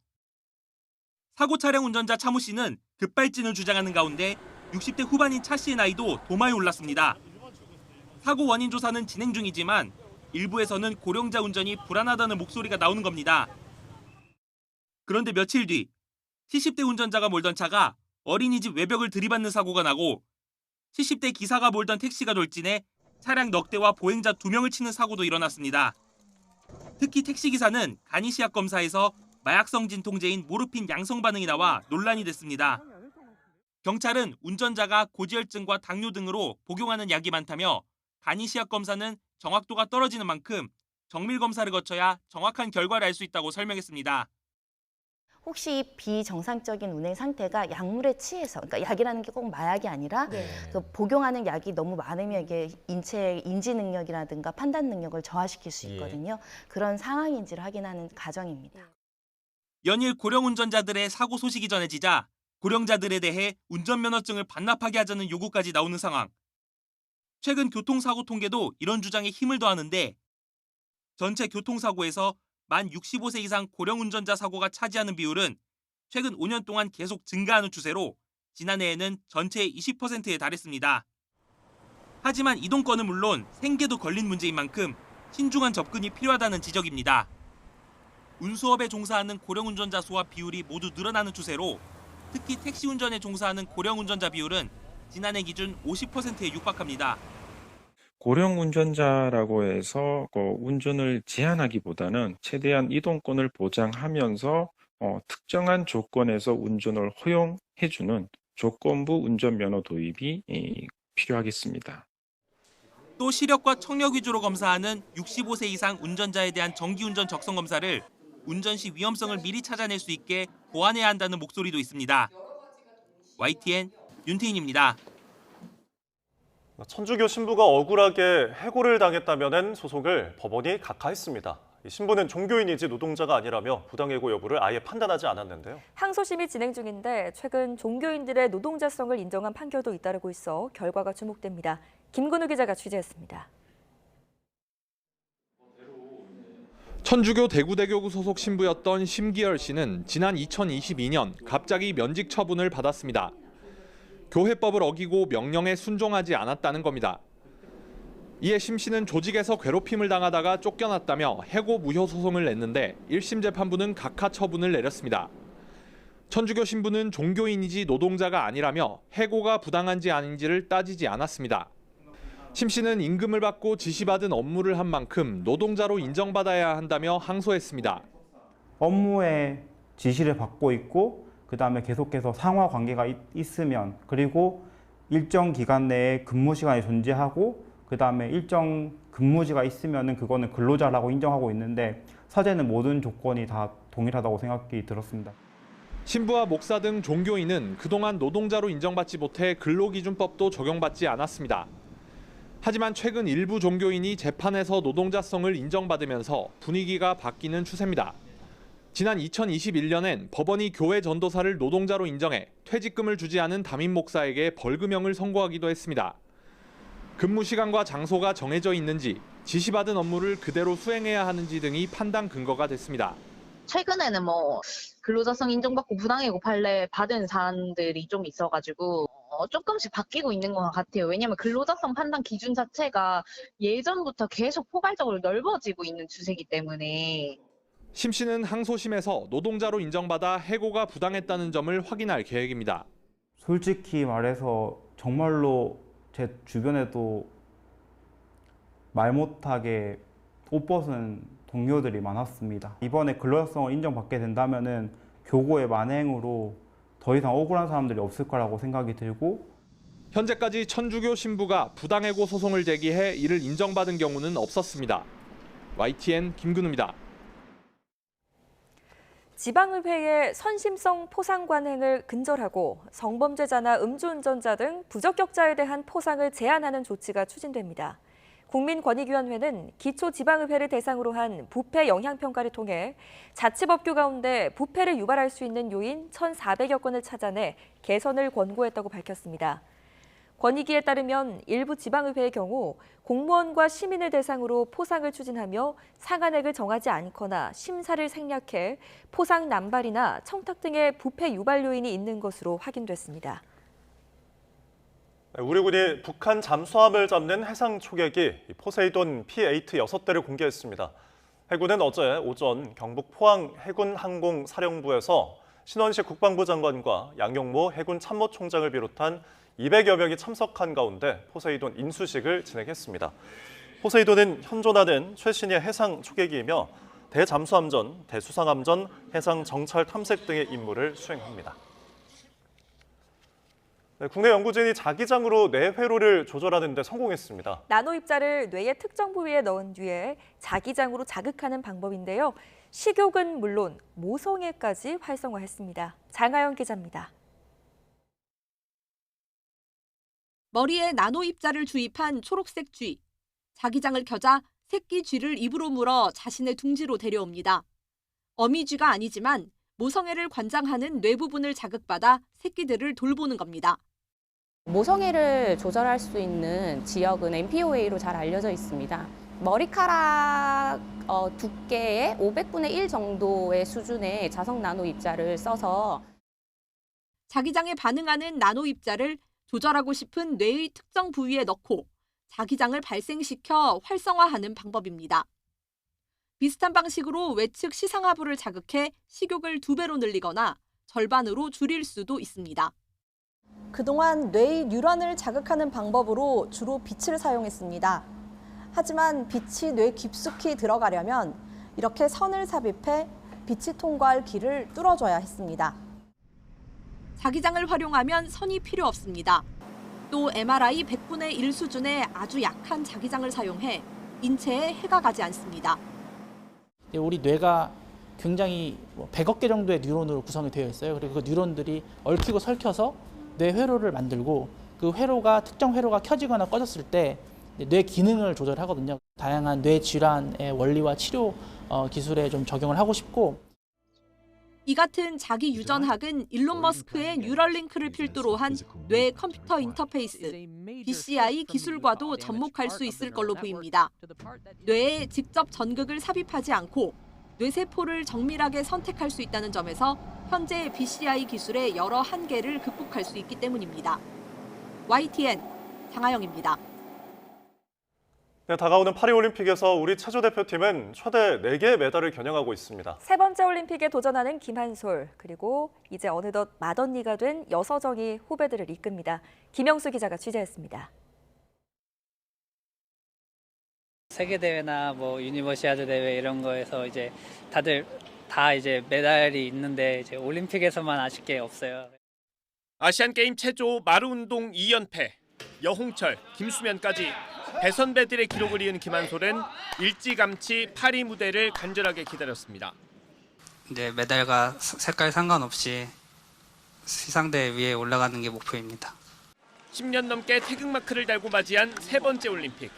S9: 사고 차량 운전자 차모 씨는 급발진을 주장하는 가운데 60대 후반인 차 씨의 나이도 도마에 올랐습니다. 사고 원인 조사는 진행 중이지만 일부에서는 고령자 운전이 불안하다는 목소리가 나오는 겁니다. 그런데 며칠 뒤 70대 운전자가 몰던 차가 어린이집 외벽을 들이받는 사고가 나고 70대 기사가 몰던 택시가 돌진해 차량 넉 대와 보행자 2명을 치는 사고도 일어났습니다. 특히 택시기사는 간이시약 검사에서 마약성 진통제인 모르핀 양성 반응이 나와 논란이 됐습니다. 경찰은 운전자가 고지혈증과 당뇨 등으로 복용하는 약이 많다며 간이시약 검사는 정확도가 떨어지는 만큼 정밀 검사를 거쳐야 정확한 결과를 알 수 있다고 설명했습니다.
S11: 혹시 비정상적인 운행 상태가 약물에 취해서, 그러니까 약이라는 게 꼭 마약이 아니라 복용하는 약이 너무 많으면 이게 인체의 인지 능력이라든가 판단 능력을 저하시킬 수 있거든요. 그런 상황인지를 확인하는 과정입니다.
S9: 연일 고령 운전자들의 사고 소식이 전해지자 고령자들에 대해 운전면허증을 반납하게 하자는 요구까지 나오는 상황. 최근 교통사고 통계도 이런 주장에 힘을 더하는데 전체 교통사고에서 만 65세 이상 고령 운전자 사고가 차지하는 비율은 최근 5년 동안 계속 증가하는 추세로 지난해에는 전체의 20%에 달했습니다. 하지만 이동권은 물론 생계도 걸린 문제인 만큼 신중한 접근이 필요하다는 지적입니다. 운수업에 종사하는 고령 운전자 수와 비율이 모두 늘어나는 추세로 특히 택시 운전에 종사하는 고령 운전자 비율은 지난해 기준 50%에 육박합니다.
S12: 고령 운전자라고 해서 운전을 제한하기보다는 최대한 이동권을 보장하면서 특정한 조건에서 운전을 허용해주는 조건부 운전면허 도입이 필요하겠습니다.
S9: 또 시력과 청력 위주로 검사하는 65세 이상 운전자에 대한 정기운전 적성 검사를 운전 시 위험성을 미리 찾아낼 수 있게 보완해야 한다는 목소리도 있습니다. YTN 윤태인입니다.
S1: 천주교 신부가 억울하게 해고를 당했다면은 소송을 법원이 각하했습니다. 신부는 종교인이지 노동자가 아니라며 부당해고 여부를 아예 판단하지 않았는데요.
S2: 항소심이 진행 중인데 최근 종교인들의 노동자성을 인정한 판결도 잇따르고 있어 결과가 주목됩니다. 김근우 기자가 취재했습니다.
S13: 천주교 대구대교구 소속 신부였던 심기열 씨는 지난 2022년 갑자기 면직 처분을 받았습니다. 교회법을 어기고 명령에 순종하지 않았다는 겁니다. 이에 심 씨는 조직에서 괴롭힘을 당하다가 쫓겨났다며 해고 무효 소송을 냈는데 1심 재판부는 각하 처분을 내렸습니다. 천주교 신부는 종교인이지 노동자가 아니라며 해고가 부당한지 아닌지를 따지지 않았습니다. 심 씨는 임금을 받고 지시받은 업무를 한 만큼 노동자로 인정받아야 한다며 항소했습니다.
S25: 업무에 지시를 받고 있고 그다음에 계속해서 상하 관계가 있으면 그리고 일정 기간 내에 근무 시간이 존재하고 그다음에 일정 근무지가 있으면은 그거는 근로자라고 인정하고 있는데 사제는 모든 조건이 다 동일하다고 생각이 들었습니다.
S13: 신부와 목사 등 종교인은 그동안 노동자로 인정받지 못해 근로기준법도 적용받지 않았습니다. 하지만 최근 일부 종교인이 재판에서 노동자성을 인정받으면서 분위기가 바뀌는 추세입니다. 지난 2021년엔 법원이 교회 전도사를 노동자로 인정해 퇴직금을 주지 않은 담임 목사에게 벌금형을 선고하기도 했습니다. 근무 시간과 장소가 정해져 있는지, 지시받은 업무를 그대로 수행해야 하는지 등이 판단 근거가 됐습니다.
S10: 최근에는 근로자성 인정받고 부당해고 판례 받은 사안들이 좀 있어가지고 조금씩 바뀌고 있는 것 같아요. 왜냐하면 근로자성 판단 기준 자체가 예전부터 계속 포괄적으로 넓어지고 있는 추세이기 때문에.
S13: 심 씨는 항소심에서 노동자로 인정받아 해고가 부당했다는 점을 확인할 계획입니다.
S25: 솔직히 말해서 정말로 제 주변에도 말 못하게 옷 벗은 동료들이 많았습니다. 이번에 근로자성을 인정받게 된다면은 교고의 만행으로 더 이상 억울한 사람들이 없을 거라고 생각이 들고,
S13: 현재까지 천주교 신부가 부당해고 소송을 제기해 이를 인정받은 경우는 없었습니다. YTN 김근우입니다.
S2: 지방의회의 선심성 포상 관행을 근절하고 성범죄자나 음주운전자 등 부적격자에 대한 포상을 제한하는 조치가 추진됩니다. 국민권익위원회는 기초지방의회를 대상으로 한 부패 영향평가를 통해 자치법규 가운데 부패를 유발할 수 있는 요인 1,400여 건을 찾아내 개선을 권고했다고 밝혔습니다. 권익위에 따르면 일부 지방의회의 경우 공무원과 시민을 대상으로 포상을 추진하며 상한액을 정하지 않거나 심사를 생략해 포상 남발이나 청탁 등의 부패 유발 요인이 있는 것으로 확인됐습니다.
S1: 우리 군이 북한 잠수함을 잡는 해상 초계기 포세이돈 P8 6대를 공개했습니다. 해군은 어제 오전 경북 포항 해군항공사령부에서 신원식 국방부 장관과 양용모 해군 참모총장을 비롯한 200여 명이 참석한 가운데 포세이돈 인수식을 진행했습니다. 포세이돈은 현존하는 최신의 해상 초계기이며 대잠수함전, 대수상함전, 해상 정찰 탐색 등의 임무를 수행합니다. 국내 연구진이 자기장으로 뇌 회로를 조절하는 데 성공했습니다.
S2: 나노 입자를 뇌의 특정 부위에 넣은 뒤에 자기장으로 자극하는 방법인데요. 식욕은 물론 모성애까지 활성화했습니다. 장하영 기자입니다.
S14: 머리에 나노 입자를 주입한 초록색 쥐. 자기장을 켜자 새끼 쥐를 입으로 물어 자신의 둥지로 데려옵니다. 어미쥐가 아니지만 모성애를 관장하는 뇌 부분을 자극받아 새끼들을 돌보는 겁니다.
S15: 모성애를 조절할 수 있는 지역은 MPOA로 잘 알려져 있습니다. 머리카락 두께의 500분의 1 정도의 수준의 자석 나노 입자를 써서
S14: 자기장에 반응하는 나노 입자를 조절하고 싶은 뇌의 특정 부위에 넣고 자기장을 발생시켜 활성화하는 방법입니다. 비슷한 방식으로 외측 시상하부를 자극해 식욕을 2배로 늘리거나 절반으로 줄일 수도 있습니다.
S16: 그동안 뇌의 뉴런을 자극하는 방법으로 주로 빛을 사용했습니다. 하지만 빛이 뇌 깊숙이 들어가려면 이렇게 선을 삽입해 빛이 통과할 길을 뚫어줘야 했습니다.
S14: 자기장을 활용하면 선이 필요 없습니다. 또 MRI 100분의 1 수준의 아주 약한 자기장을 사용해 인체에 해가 가지 않습니다.
S18: 우리 뇌가 굉장히 100억 개 정도의 뉴런으로 구성이 되어 있어요. 그리고 그 뉴런들이 얽히고 설켜서 뇌 회로를 만들고 그 회로가 특정 회로가 켜지거나 꺼졌을 때 뇌 기능을 조절하거든요. 다양한 뇌 질환의 원리와 치료 기술에 좀 적용을 하고 싶고.
S14: 이 같은 자기 유전학은 일론 머스크의 뉴럴링크를 필두로 한 뇌 컴퓨터 인터페이스 BCI 기술과도 접목할 수 있을 걸로 보입니다. 뇌에 직접 전극을 삽입하지 않고 뇌세포를 정밀하게 선택할 수 있다는 점에서 현재 BCI 기술의 여러 한계를 극복할 수 있기 때문입니다. YTN 장하영입니다.
S1: 네, 다가오는 파리올림픽에서 우리 체조 대표팀은 최대 4개의 메달을 겨냥하고 있습니다.
S2: 세 번째 올림픽에 도전하는 김한솔, 그리고 이제 어느덧 맏언니가 된 여서정이 후배들을 이끕니다. 김영수 기자가 취재했습니다.
S26: 세계대회나 유니버시아드 대회 이런 거에서 이제 다들 다 이제 메달이 있는데 이제 올림픽에서만 아쉽게 없어요.
S9: 아시안게임 체조 마루운동 2연패, 여홍철, 김수면까지 대선배들의 기록을 이은 김한솔은 일찌감치 파리 무대를 간절하게 기다렸습니다.
S26: 이제 메달과 색깔 상관없이 시상대 위에 올라가는 게 목표입니다.
S9: 10년 넘게 태극마크를 달고 맞이한 세 번째 올림픽.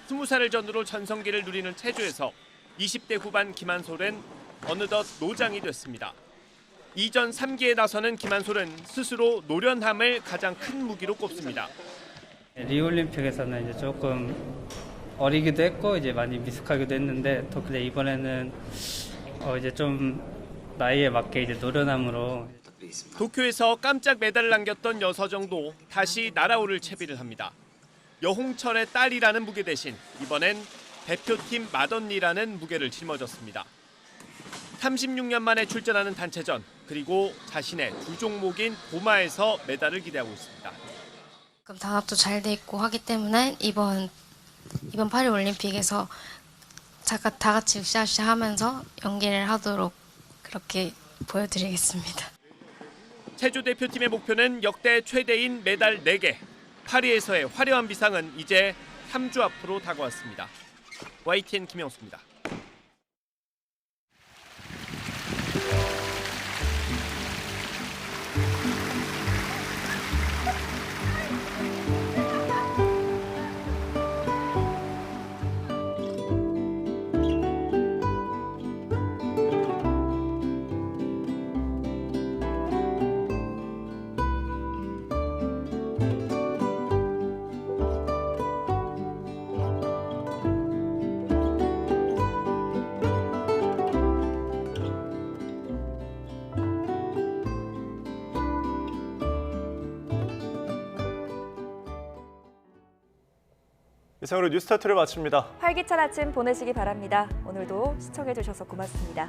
S9: 20살을 전후로 전성기를 누리는 체조에서 20대 후반 김한솔은 어느덧 노장이 됐습니다. 이전 3기에 나서는 김한솔은 스스로 노련함을 가장 큰 무기로 꼽습니다.
S26: 리올림픽에서는 이제 조금 어리기도 했고 이제 많이 미숙하기도 했는데 근데 이번에는 이제 좀 나이에 맞게 이제 노련함으로
S17: 도쿄에서 깜짝 메달을 남겼던 여서정도 다시 날아오를 채비를 합니다. 여홍철의 딸이라는 무게 대신 이번엔 대표팀 맏언니라는 무게를 짊어졌습니다. 36년 만에 출전하는 단체전, 그리고 자신의 두 종목인 도마에서 메달을 기대하고 있습니다.
S19: 단합도 잘 돼 있고 하기 때문에 이번 파리 올림픽에서 다 같이 으쌰으쌰 하면서 연기를 하도록 그렇게 보여드리겠습니다.
S17: 체조 대표팀의 목표는 역대 최대인 메달 4개. 파리에서의 화려한 비상은 이제 3주 앞으로 다가왔습니다. YTN 김영수입니다.
S1: 이상으로 뉴스타트를 마칩니다.
S2: 활기찬 아침 보내시기 바랍니다. 오늘도 시청해주셔서 고맙습니다.